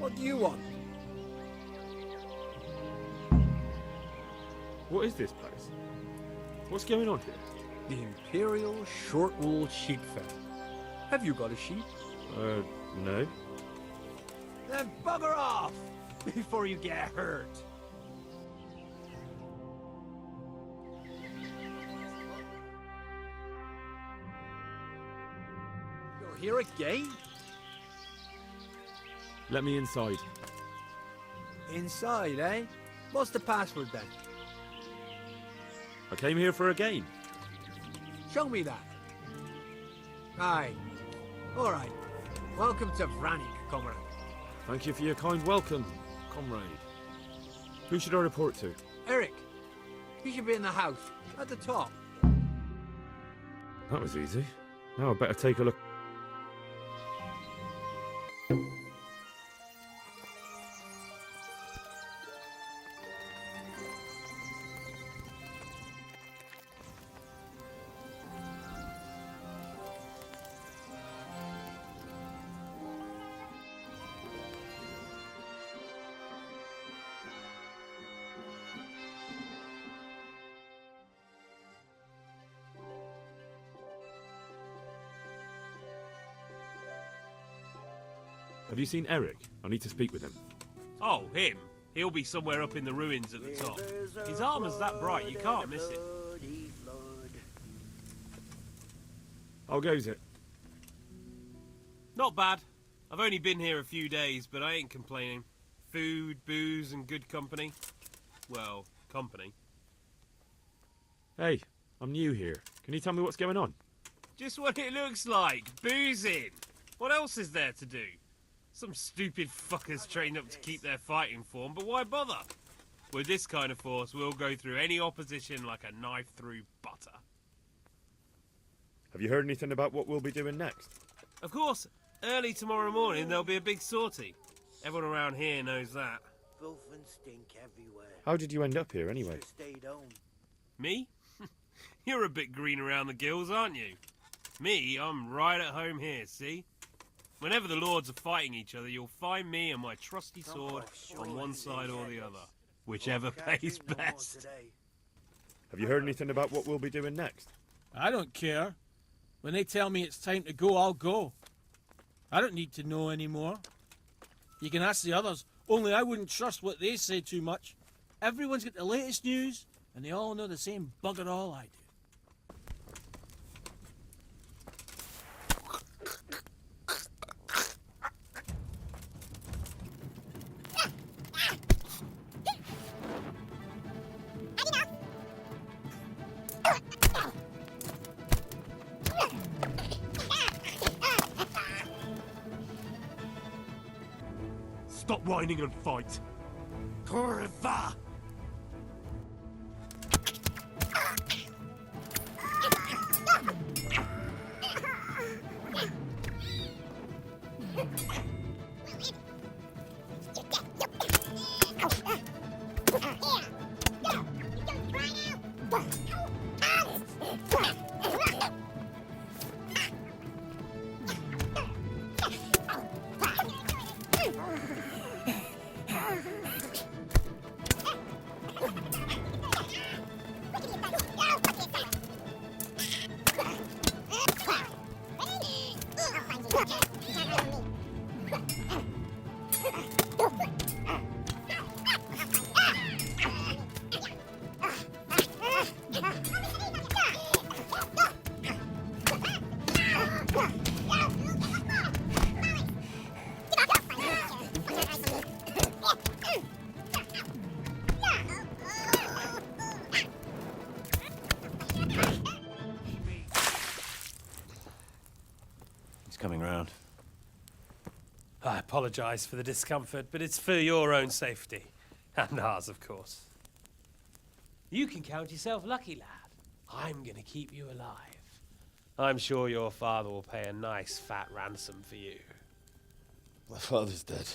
What do you want? What is this place? What's going on here? The Imperial Short Wool Sheep Fair. Have you got a sheep? No. Then bugger off before you get hurt. You're here again? Let me inside. Inside, eh? What's the password then? I came here for a game. Show me that. Aye. Alright. Welcome to Vranik, comrade. Thank you for your kind welcome, comrade. Who should I report to? Eric, you should be in the house, at the top. That was easy. Now I better take a look. Have you seen Eric? I need to speak with him. Oh, him? He'll be somewhere up in the ruins at the top. His armor's that bright, you can't miss it. How goes it? Not bad. I've only been here a few days, but I ain't complaining. Food, booze, and good company. Well, company. Hey, I'm new here. Can you tell me what's going on? Just what it looks like. Boozing. What else is there to do? Some stupid fuckers trained up to keep their fighting form, but why bother? With this kind of force, we'll go through any opposition like a knife through butter. Have you heard anything about what we'll be doing next? Of course, early tomorrow morning there'll be a big sortie. Everyone around here knows that. Filth and stink everywhere. How did you end up here anyway? Should've stayed home. Me? You're a bit green around the gills, aren't you? Me, I'm right at home here, see? Whenever the lords are fighting each other, you'll find me and my trusty sword on one side or the other. Whichever pays best. Have you heard anything about what we'll be doing next? I don't care. When they tell me it's time to go, I'll go. I don't need to know anymore. You can ask the others, only I wouldn't trust what they say too much. Everyone's got the latest news, and they all know the same bugger all I do. Stop whining and fight. Kurva! Coming round. I apologise for the discomfort, but it's for your own safety. And ours, of course. You can count yourself lucky, lad. I'm gonna keep you alive. I'm sure your father will pay a nice fat ransom for you. My father's dead.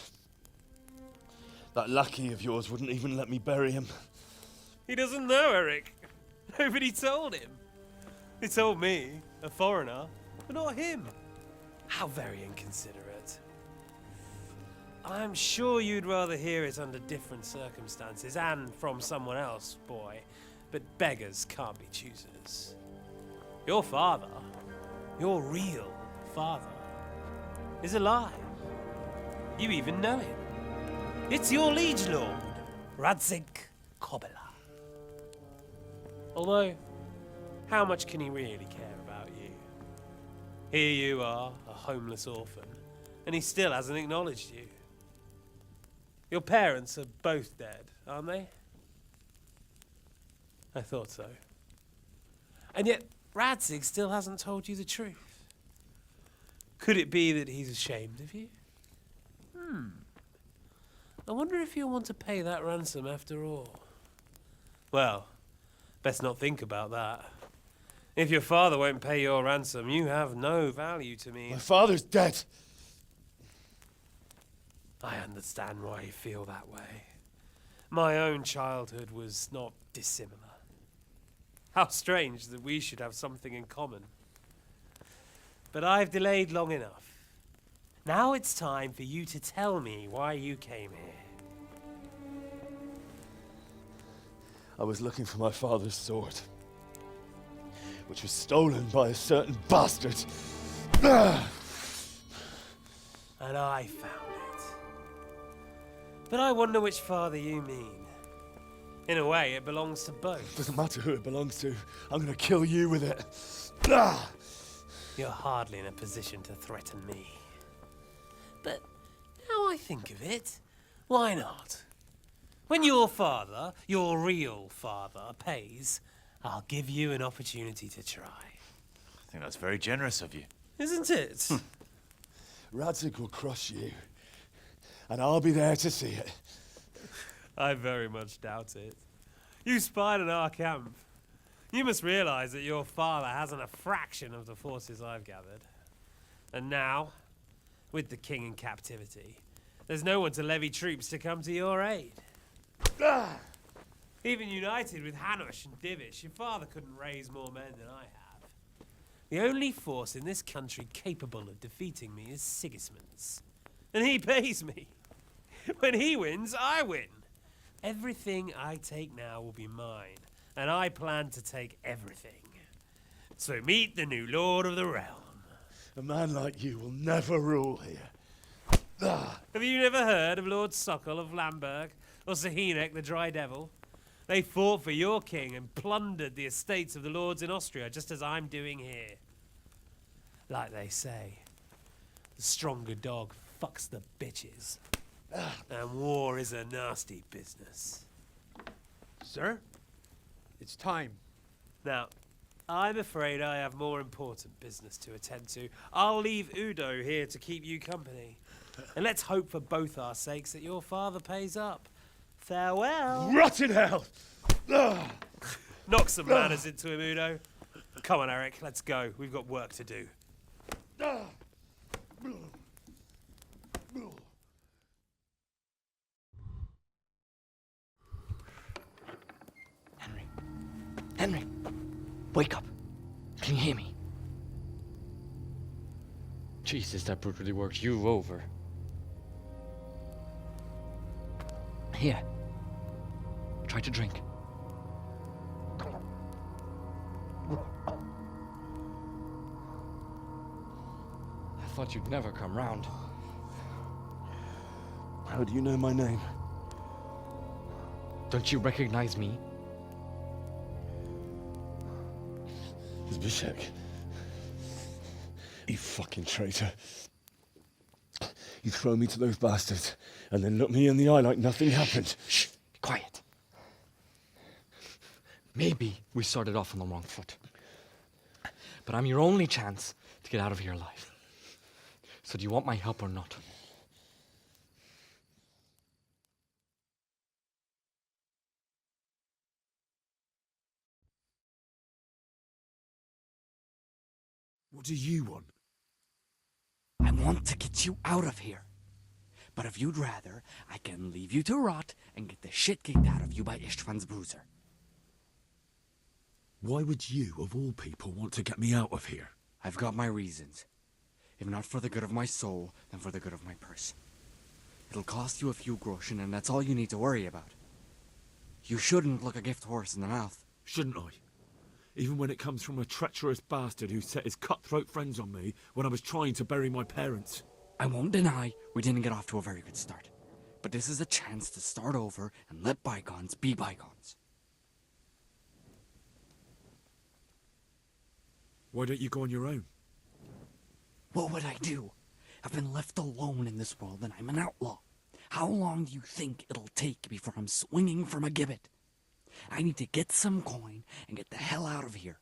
That lackey of yours wouldn't even let me bury him. He doesn't know, Eric. Nobody told him. He told me, a foreigner, but not him. How very inconsiderate. I'm sure you'd rather hear it under different circumstances and from someone else, boy. But beggars can't be choosers. Your father, your real father, is alive. You even know him. It's your liege lord, Radzig Kobyla. Although, how much can he really care about you? Here you are, a homeless orphan, and he still hasn't acknowledged you. Your parents are both dead, aren't they? I thought so. And yet, Radzig still hasn't told you the truth. Could it be that he's ashamed of you? I wonder if you'll want to pay that ransom after all. Well, best not think about that. If your father won't pay your ransom, you have no value to me. My father's dead. I understand why you feel that way. My own childhood was not dissimilar. How strange that we should have something in common. But I've delayed long enough. Now it's time for you to tell me why you came here. I was looking for my father's sword, which was stolen by a certain bastard. And I found it. But I wonder which father you mean. In a way, it belongs to both. Doesn't matter who it belongs to. I'm gonna kill you with it. You're hardly in a position to threaten me. But now I think of it, why not? When your father, your real father, pays, I'll give you an opportunity to try. I think that's very generous of you. Isn't it? Radzig will crush you, and I'll be there to see it. I very much doubt it. You spied on our camp. You must realize that your father hasn't a fraction of the forces I've gathered. And now, with the king in captivity, there's no one to levy troops to come to your aid. Even united with Hanush and Divish, your father couldn't raise more men than I have. The only force in this country capable of defeating me is Sigismund's. And he pays me. When he wins, I win. Everything I take now will be mine, and I plan to take everything. So meet the new lord of the realm. A man like you will never rule here. Have you never heard of Lord Sokol of Lamberg, or Sahinek the Dry Devil? They fought for your king and plundered the estates of the lords in Austria, just as I'm doing here. Like they say, the stronger dog fucks the bitches. And war is a nasty business. Sir, it's time. Now, I'm afraid I have more important business to attend to. I'll leave Udo here to keep you company. And let's hope for both our sakes that your father pays up. Farewell. Rot in hell! Knock some manners into him, Udo. Come on, Eric, let's go. We've got work to do. Henry, wake up. Can you hear me? Jesus, that brutally worked you over. Here. Try to drink. I thought you'd never come round. How do you know my name? Don't you recognize me? Zbyszek. You fucking traitor. You throw me to those bastards and then look me in the eye like nothing happened. Shh, be quiet. Maybe we started off on the wrong foot. But I'm your only chance to get out of here alive. So do you want my help or not? What do you want? I want to get you out of here. But if you'd rather, I can leave you to rot and get the shit kicked out of you by Ishtvan's bruiser. Why would you, of all people, want to get me out of here? I've got my reasons. If not for the good of my soul, then for the good of my purse. It'll cost you a few groschen, and that's all you need to worry about. You shouldn't look a gift horse in the mouth. Shouldn't I? Even when it comes from a treacherous bastard who set his cutthroat friends on me when I was trying to bury my parents. I won't deny we didn't get off to a very good start. But this is a chance to start over and let bygones be bygones. Why don't you go on your own? What would I do? I've been left alone in this world and I'm an outlaw. How long do you think it'll take before I'm swinging from a gibbet? I need to get some coin and get the hell out of here.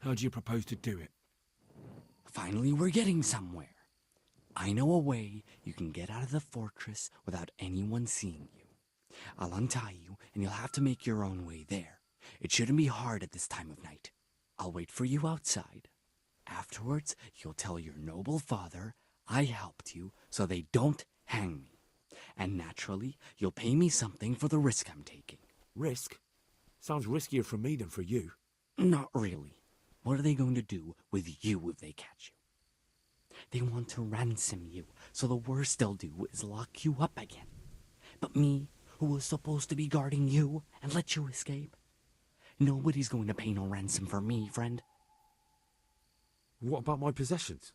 How do you propose to do it? Finally, we're getting somewhere. I know a way you can get out of the fortress without anyone seeing you. I'll untie you, and you'll have to make your own way there. It shouldn't be hard at this time of night. I'll wait for you outside. Afterwards, you'll tell your noble father I helped you so they don't hang me. And naturally, you'll pay me something for the risk I'm taking. Risk? Sounds riskier for me than for you. Not really. What are they going to do with you if they catch you? They want to ransom you, so the worst they'll do is lock you up again. But me, who was supposed to be guarding you and let you escape? Nobody's going to pay no ransom for me, friend. What about my possessions?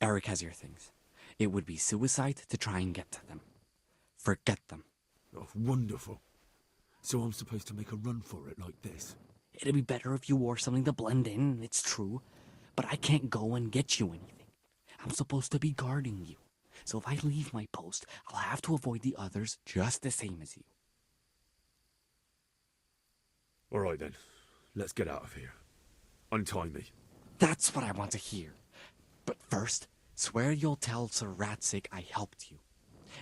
Eric has your things. It would be suicide to try and get to them. Forget them. Oh, wonderful. So I'm supposed to make a run for it like this? It'd be better if you wore something to blend in, it's true. But I can't go and get you anything. I'm supposed to be guarding you. So if I leave my post, I'll have to avoid the others just the same as you. All right then. Let's get out of here. Untie me. That's what I want to hear. But first, swear you'll tell Sir Ratsig I helped you.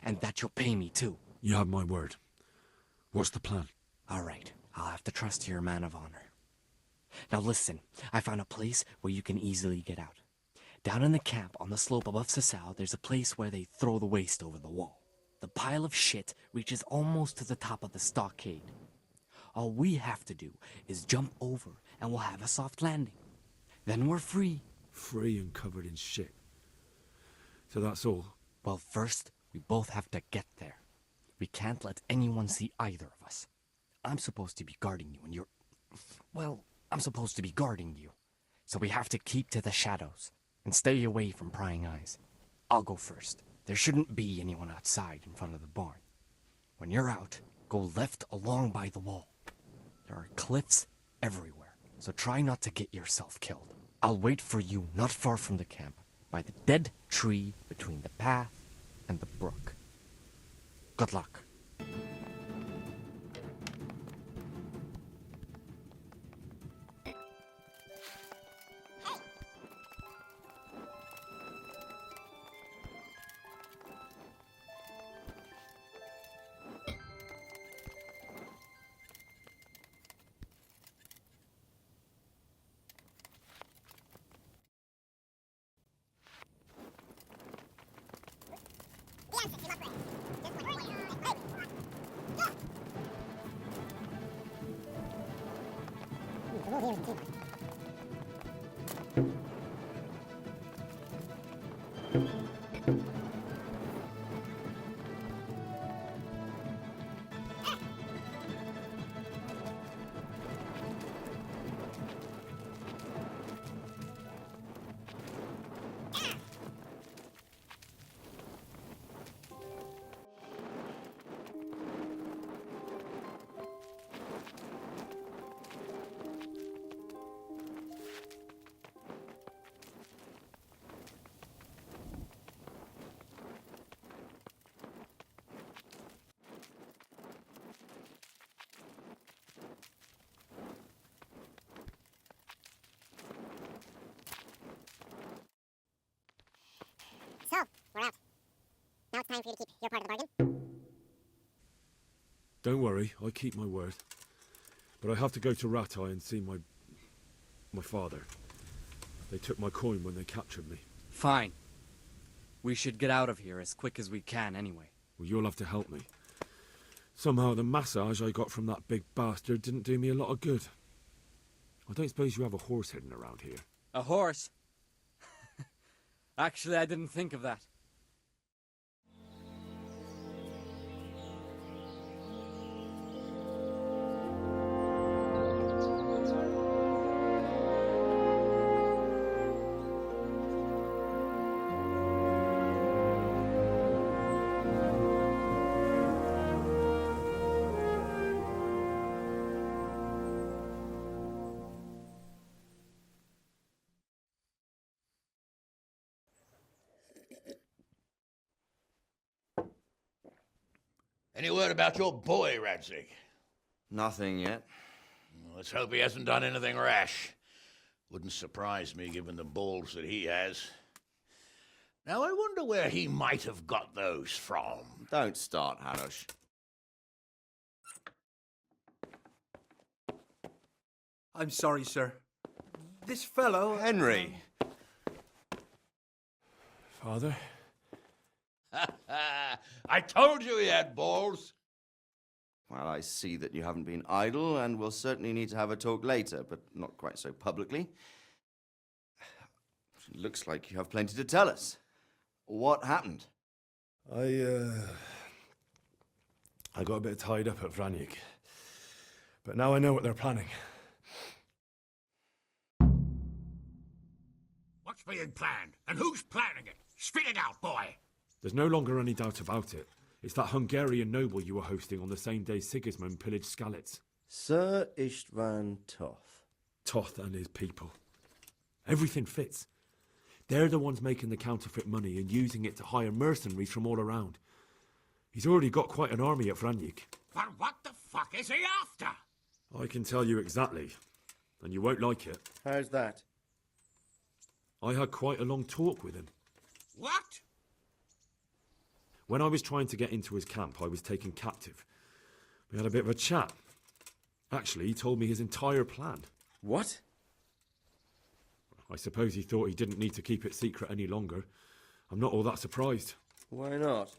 And that you'll pay me too. You have my word. What's the plan? All right, I'll have to trust your man of honor. Now listen, I found a place where you can easily get out. Down in the camp on the slope above Sasau, there's a place where they throw the waste over the wall. The pile of shit reaches almost to the top of the stockade. All we have to do is jump over and we'll have a soft landing. Then we're free. Free and covered in shit. So that's all? Well, first, we both have to get there. We can't let anyone see either of us. I'm supposed to be guarding you and you're... Well, I'm supposed to be guarding you. So we have to keep to the shadows and stay away from prying eyes. I'll go first. There shouldn't be anyone outside in front of the barn. When you're out, go left along by the wall. There are cliffs everywhere, so try not to get yourself killed. I'll wait for you not far from the camp, by the dead tree between the path and the brook. Good luck. So, we're out. Now it's time for you to keep your part of the bargain. Don't worry, I keep my word. But I have to go to Ratai and see my father. They took my coin when they captured me. Fine. We should get out of here as quick as we can anyway. Well, you'll have to help me. Somehow the massage I got from that big bastard didn't do me a lot of good. I don't suppose you have a horse hidden around here. A horse? Actually, I didn't think of that. Any word about your boy, Radzig? Nothing yet. Let's hope he hasn't done anything rash. Wouldn't surprise me given the balls that he has. Now, I wonder where he might have got those from. Don't start, Hanush. I'm sorry, sir. This fellow... Henry! Father? I told you he had balls. Well, I see that you haven't been idle, and we'll certainly need to have a talk later, but not quite so publicly. It looks like you have plenty to tell us. What happened? I got a bit tied up at Vranyik. But now I know what they're planning. What's being planned? And who's planning it? Spit it out, boy! There's no longer any doubt about it. It's that Hungarian noble you were hosting on the same day Sigismund pillaged Skalitz. Sir Istvan Toth. Toth and his people. Everything fits. They're the ones making the counterfeit money and using it to hire mercenaries from all around. He's already got quite an army at Vranyik. But what the fuck is he after? I can tell you exactly, and you won't like it. How's that? I had quite a long talk with him. What? When I was trying to get into his camp, I was taken captive. We had a bit of a chat. Actually, he told me his entire plan. What? I suppose he thought he didn't need to keep it secret any longer. I'm not all that surprised. Why not?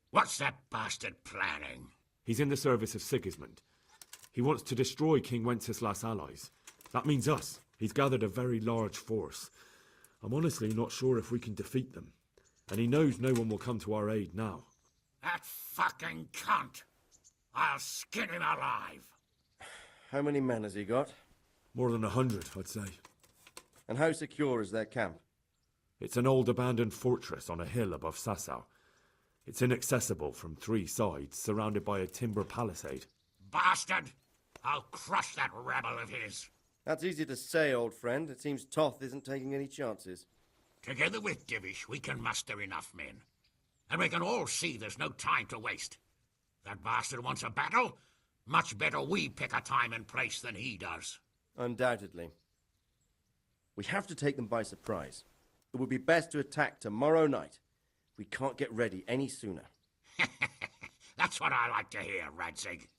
What's that bastard planning? He's in the service of Sigismund. He wants to destroy King Wenceslas' allies. That means us. He's gathered a very large force. I'm honestly not sure if we can defeat them. And he knows no one will come to our aid now. That fucking cunt! I'll skin him alive! How many men has he got? More than 100, I'd say. And how secure is their camp? It's an old abandoned fortress on a hill above Sasau. It's inaccessible from 3 sides, surrounded by a timber palisade. Bastard! I'll crush that rebel of his! That's easy to say, old friend. It seems Toth isn't taking any chances. Together with Divish, we can muster enough men. And we can all see there's no time to waste. That bastard wants a battle. Much better we pick a time and place than he does. Undoubtedly. We have to take them by surprise. It would be best to attack tomorrow night. We can't get ready any sooner. That's what I like to hear, Radzig.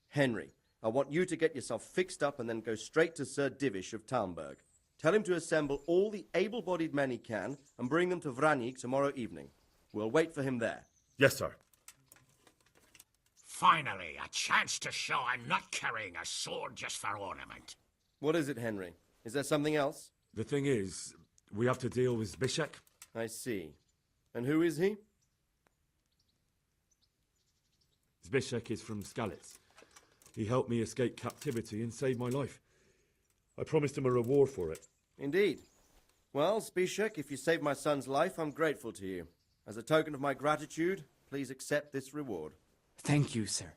Henry, I want you to get yourself fixed up and then go straight to Sir Divish of Talmberg. Tell him to assemble all the able-bodied men he can and bring them to Vranyik tomorrow evening. We'll wait for him there. Yes, sir. Finally, a chance to show I'm not carrying a sword just for ornament. What is it, Henry? Is there something else? The thing is, we have to deal with Zbyszek. I see. And who is he? Zbyszek is from Skalitz. He helped me escape captivity and saved my life. I promised him a reward for it. Indeed. Well, Zbyszek, if you saved my son's life, I'm grateful to you. As a token of my gratitude, please accept this reward. Thank you, sir.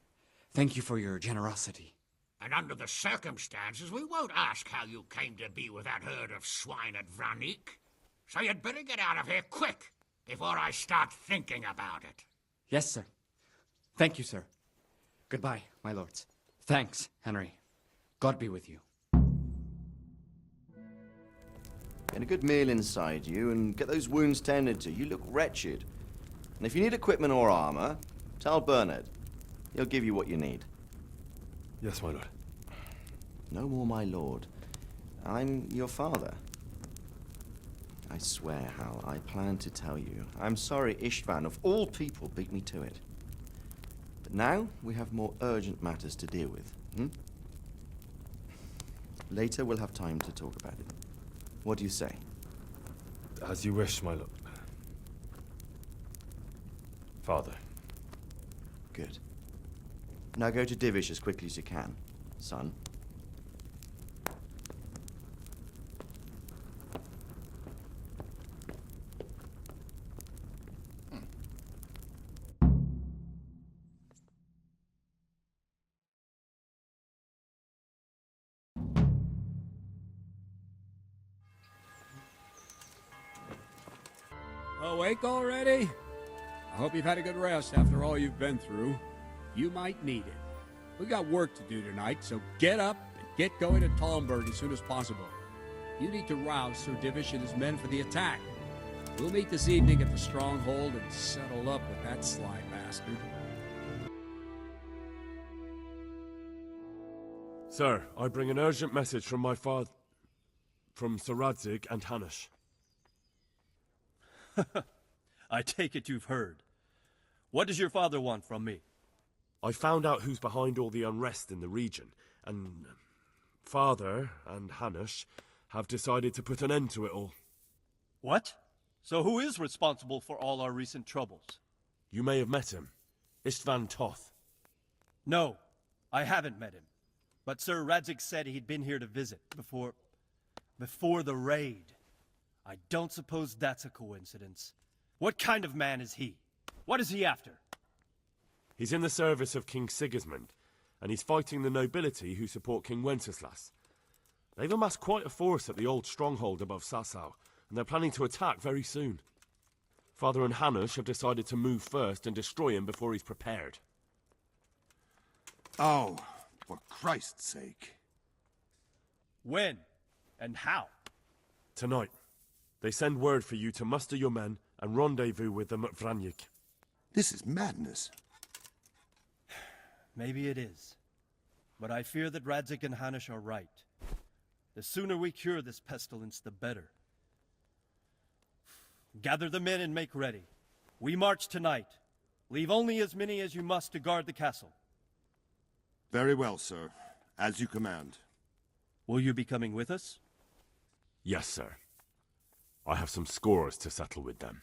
Thank you for your generosity. And under the circumstances, we won't ask how you came to be with that herd of swine at Vranyik. So you'd better get out of here quick, before I start thinking about it. Yes, sir. Thank you, sir. Goodbye, my lords. Thanks, Henry. God be with you. Get a good meal inside you and get those wounds tended to. You look wretched. And if you need equipment or armor, tell Bernard. He'll give you what you need. Yes, my lord. No more, my lord. I'm your father. I swear, Hal, I plan to tell you. I'm sorry Istvan, of all people, beat me to it. But now we have more urgent matters to deal with. Later we'll have time to talk about it. What do you say? As you wish, my lord. Father. Good. Now go to Divish as quickly as you can, son. Awake already? I hope you've had a good rest after all you've been through. You might need it. We've got work to do tonight, so get up and get going to Talmberg as soon as possible. You need to rouse Sir Divish and his men for the attack. We'll meet this evening at the stronghold and settle up with that sly bastard. Sir, I bring an urgent message from my father... from Sir Radzig and Hanush. I take it you've heard. What does your father want from me? I found out who's behind all the unrest in the region, and Father and Hanush have decided to put an end to it all. What? So who is responsible for all our recent troubles? You may have met him. Istvan Toth. No, I haven't met him. But Sir Radzig said he'd been here to visit before the raid. I don't suppose that's a coincidence. What kind of man is he? What is he after? He's in the service of King Sigismund, and he's fighting the nobility who support King Wenceslas. They've amassed quite a force at the old stronghold above Sasau, and they're planning to attack very soon. Father and Hanush have decided to move first and destroy him before he's prepared. Oh, for Christ's sake. When? And how? Tonight. They send word for you to muster your men and rendezvous with them at Vranyik. This is madness. Maybe it is. But I fear that Radzig and Hanush are right. The sooner we cure this pestilence, the better. Gather the men and make ready. We march tonight. Leave only as many as you must to guard the castle. Very well, sir. As you command. Will you be coming with us? Yes, sir. I have some scores to settle with them.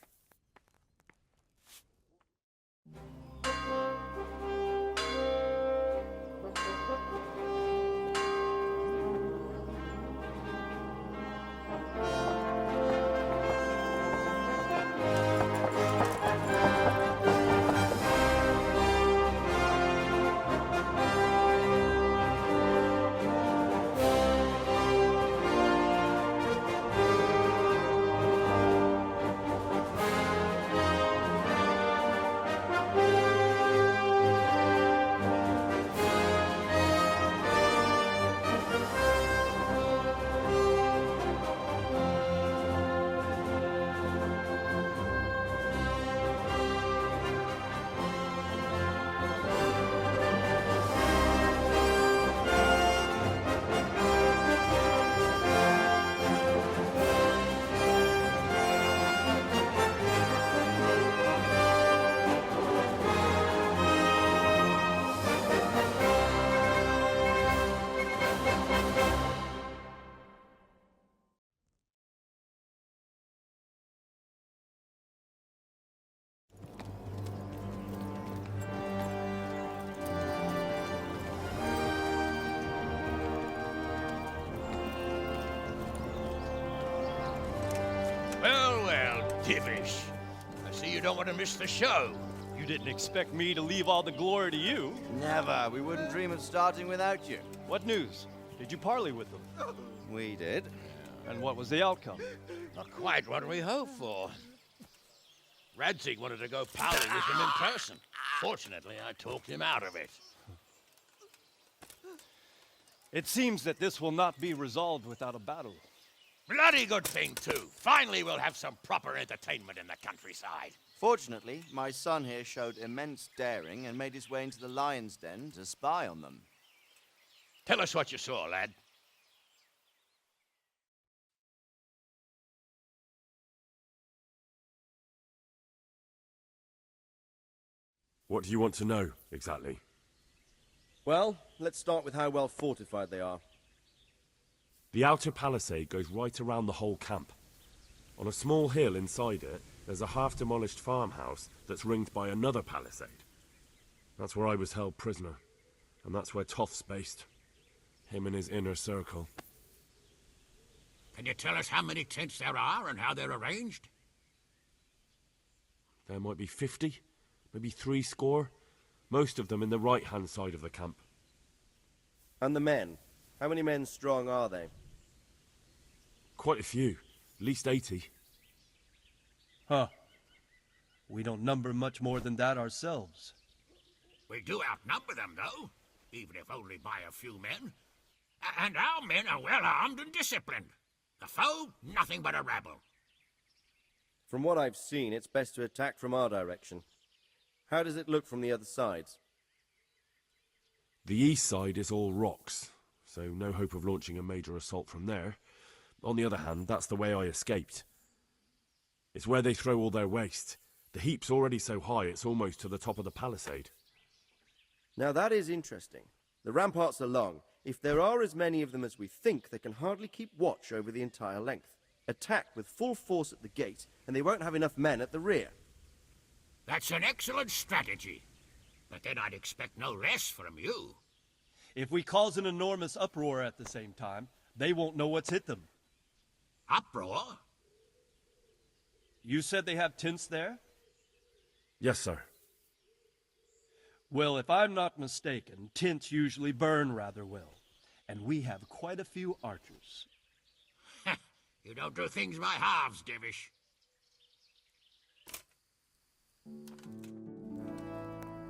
Well, Divish. I see you don't want to miss the show. You didn't expect me to leave all the glory to you. Never. We wouldn't dream of starting without you. What news? Did you parley with them? We did. And what was the outcome? Not quite what we hoped for. Radzig wanted to go parley with him in person. Fortunately, I talked him out of it. It seems that this will not be resolved without a battle. Bloody good thing, too. Finally, we'll have some proper entertainment in the countryside. Fortunately, my son here showed immense daring and made his way into the lion's den to spy on them. Tell us what you saw, lad. What do you want to know, exactly? Well, let's start with how well fortified they are. The outer palisade goes right around the whole camp. On a small hill inside it, there's a half-demolished farmhouse that's ringed by another palisade. That's where I was held prisoner, and that's where Toth's based. Him and his inner circle. Can you tell us how many tents there are and how they're arranged? There might be 50, maybe 70. Most of them in the right-hand side of the camp. And the men? How many men strong are they? Quite a few. At least 80. Huh. We don't number much more than that ourselves. We do outnumber them, though, even if only by a few men. And our men are well armed and disciplined. The foe, nothing but a rabble. From what I've seen, it's best to attack from our direction. How does it look from the other sides? The east side is all rocks, so no hope of launching a major assault from there. On the other hand, that's the way I escaped. It's where they throw all their waste. The heap's already so high it's almost to the top of the palisade. Now that is interesting. The ramparts are long. If there are as many of them as we think, they can hardly keep watch over the entire length. Attack with full force at the gate, and they won't have enough men at the rear. That's an excellent strategy. But then I'd expect no less from you. If we cause an enormous uproar at the same time, they won't know what's hit them. Uproar? You said they have tents there? Yes, sir. Well, if I'm not mistaken, tents usually burn rather well. And we have quite a few archers. You don't do things by halves, Divish.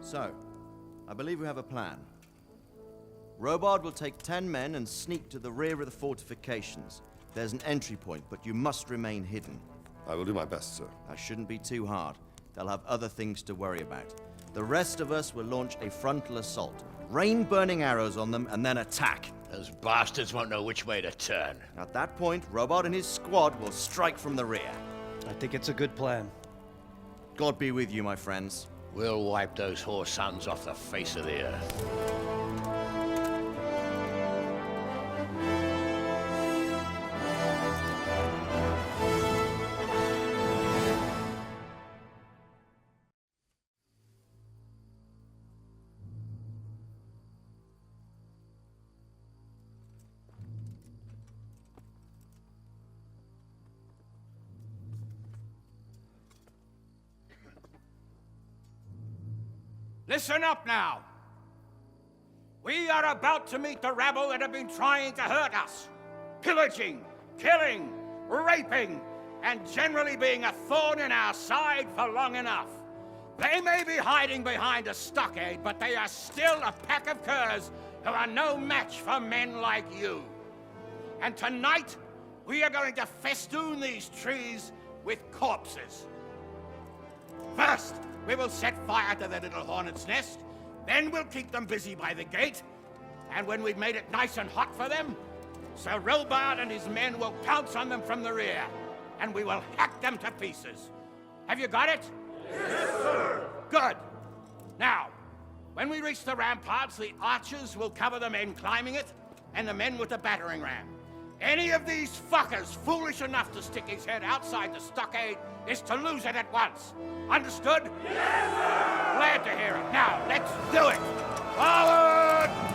So, I believe we have a plan. Robard will take 10 men and sneak to the rear of the fortifications. There's an entry point, but you must remain hidden. I will do my best, sir. That shouldn't be too hard. They'll have other things to worry about. The rest of us will launch a frontal assault. Rain burning arrows on them and then attack. Those bastards won't know which way to turn. At that point, Robard and his squad will strike from the rear. I think it's a good plan. God be with you, my friends. We'll wipe those whore sons off the face of the earth. Listen up now. We are about to meet the rabble that have been trying to hurt us. Pillaging, killing, raping, and generally being a thorn in our side for long enough. They may be hiding behind a stockade, but they are still a pack of curs who are no match for men like you. And tonight, we are going to festoon these trees with corpses. First, we will set fire to their little hornet's nest. Then we'll keep them busy by the gate. And when we've made it nice and hot for them, Sir Robard and his men will pounce on them from the rear. And we will hack them to pieces. Have you got it? Yes, sir! Good. Now, when we reach the ramparts, the archers will cover the men climbing it, and the men with the battering ram. Any of these fuckers foolish enough to stick his head outside the stockade is to lose it at once. Understood? Yes, sir! Glad to hear it. Now, let's do it! Forward!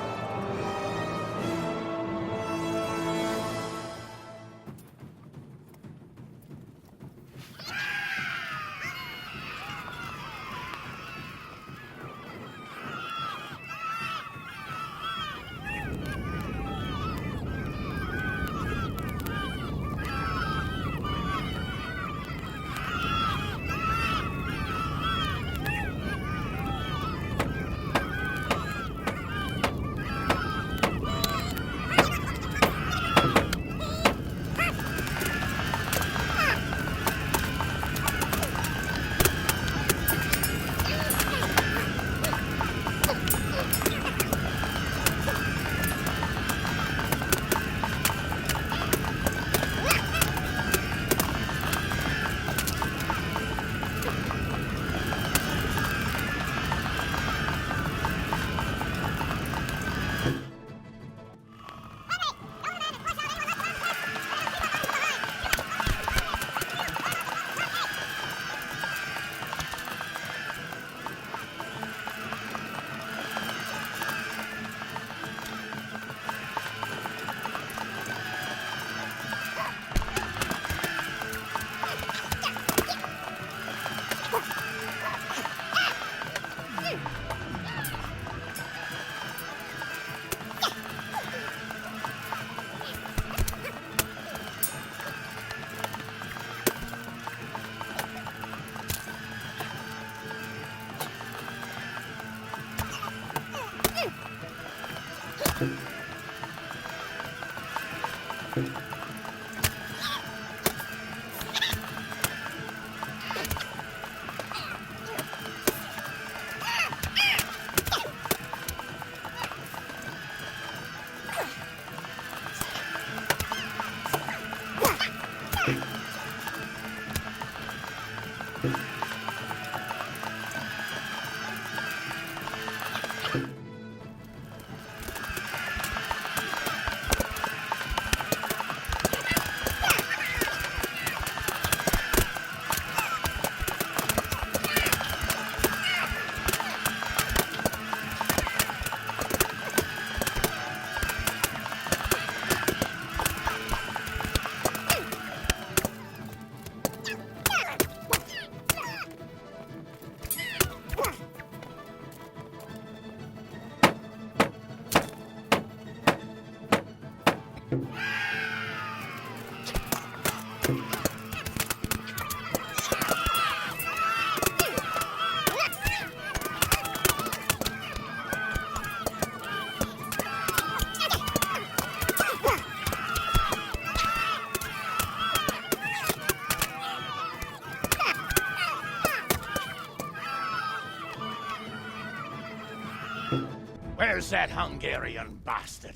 Where's that Hungarian bastard?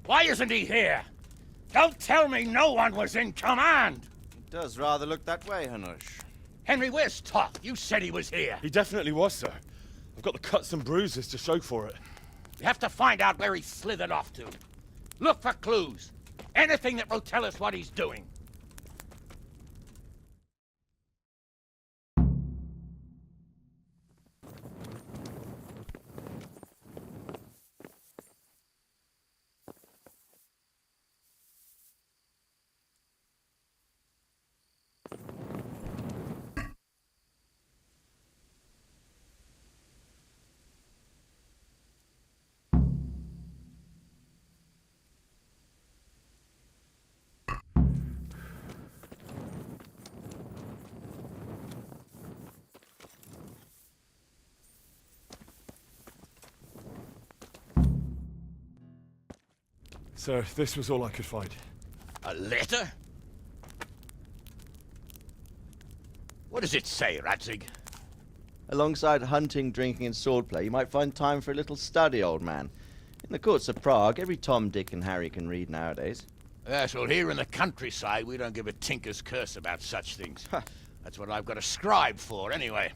Why isn't he here? Don't tell me no one was in command! It does rather look that way, Hanush. Henry, where's Toth? You said he was here. He definitely was, sir. I've got the cuts and bruises to show for it. We have to find out where he slithered off to. Look for clues. Anything that will tell us what he's doing. Sir, this was all I could find. A letter? What does it say, Radzig? Alongside hunting, drinking, and swordplay, you might find time for a little study, old man. In the courts of Prague, every Tom, Dick, and Harry can read nowadays. Yes, well, here in the countryside, we don't give a tinker's curse about such things. That's what I've got a scribe for, anyway.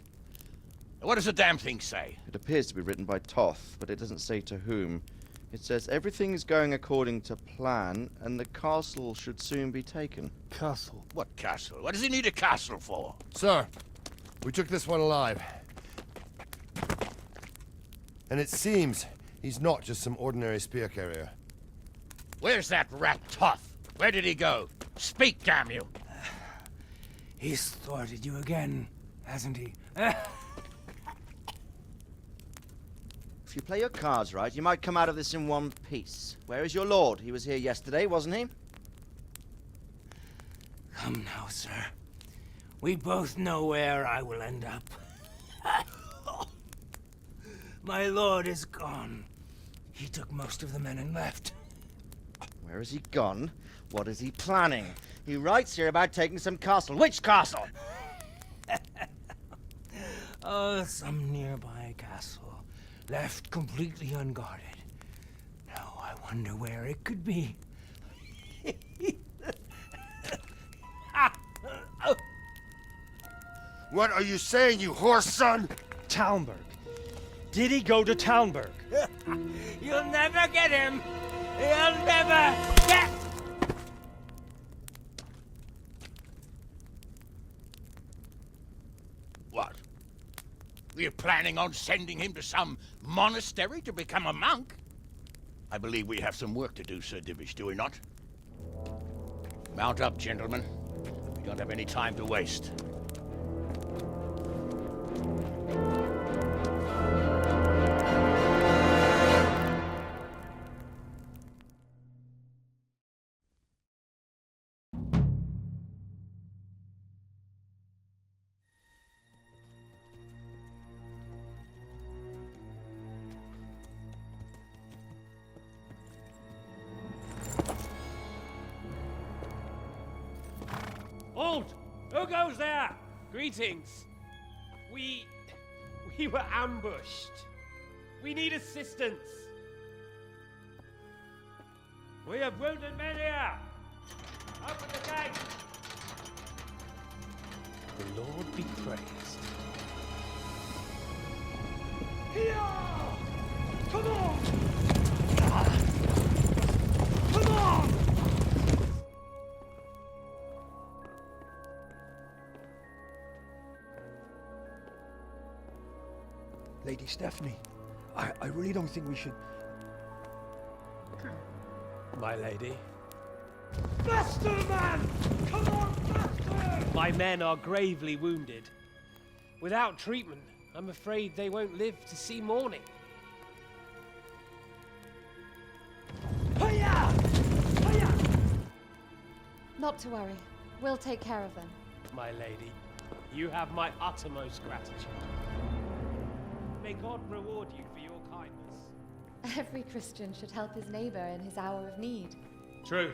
What does the damn thing say? It appears to be written by Toth, but it doesn't say to whom. It says everything is going according to plan, and the castle should soon be taken. Castle? What castle? What does he need a castle for? Sir, we took this one alive. And it seems he's not just some ordinary spear carrier. Where's that rat Toth? Where did he go? Speak, damn you! He's thwarted you again, hasn't he? If you play your cards right, you might come out of this in one piece. Where is your lord? He was here yesterday, wasn't he? Come now, sir. We both know where I will end up. My lord is gone. He took most of the men and left. Where has he gone? What is he planning? He writes here about taking some castle. Which castle? Oh, some nearby castle. Left completely unguarded. Now I wonder where it could be. What are you saying, you horse son? Talmberg. Did he go to Talmberg? You'll never get him! You'll never get... What? We're planning on sending him to some monastery to become a monk? I believe we have some work to do, Sir Divish, do we not? Mount up, gentlemen. We don't have any time to waste. Halt! Who goes there? Greetings. We were ambushed. We need assistance. We have wounded men here. Open the gate. The Lord be praised. Come on! Come on! Lady Stephanie, I really don't think we should... My lady. Faster, man! Come on, faster! My men are gravely wounded. Without treatment, I'm afraid they won't live to see morning. Hiya! Hiya! Not to worry. We'll take care of them. My lady, you have my uttermost gratitude. May God reward you for your kindness. Every Christian should help his neighbor in his hour of need. True.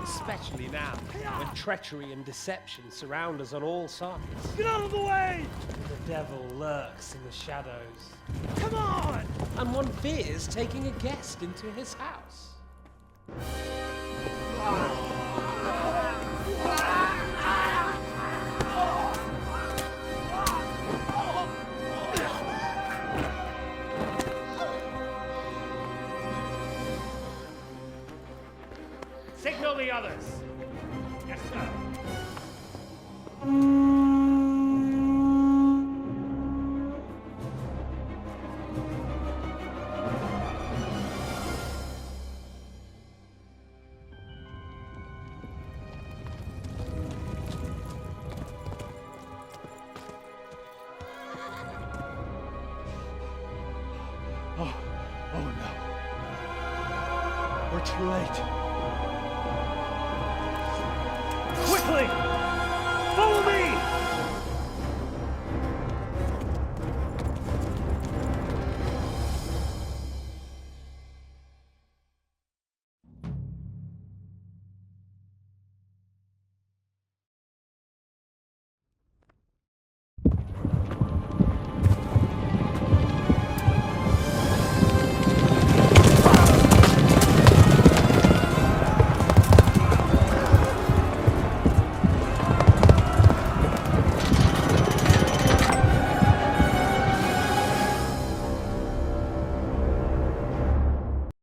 Especially now, when treachery and deception surround us on all sides. Get out of the way! The devil lurks in the shadows. Come on! And one fears taking a guest into his house. Signal the others. Yes, sir. Oh no. We're too late. Quickly!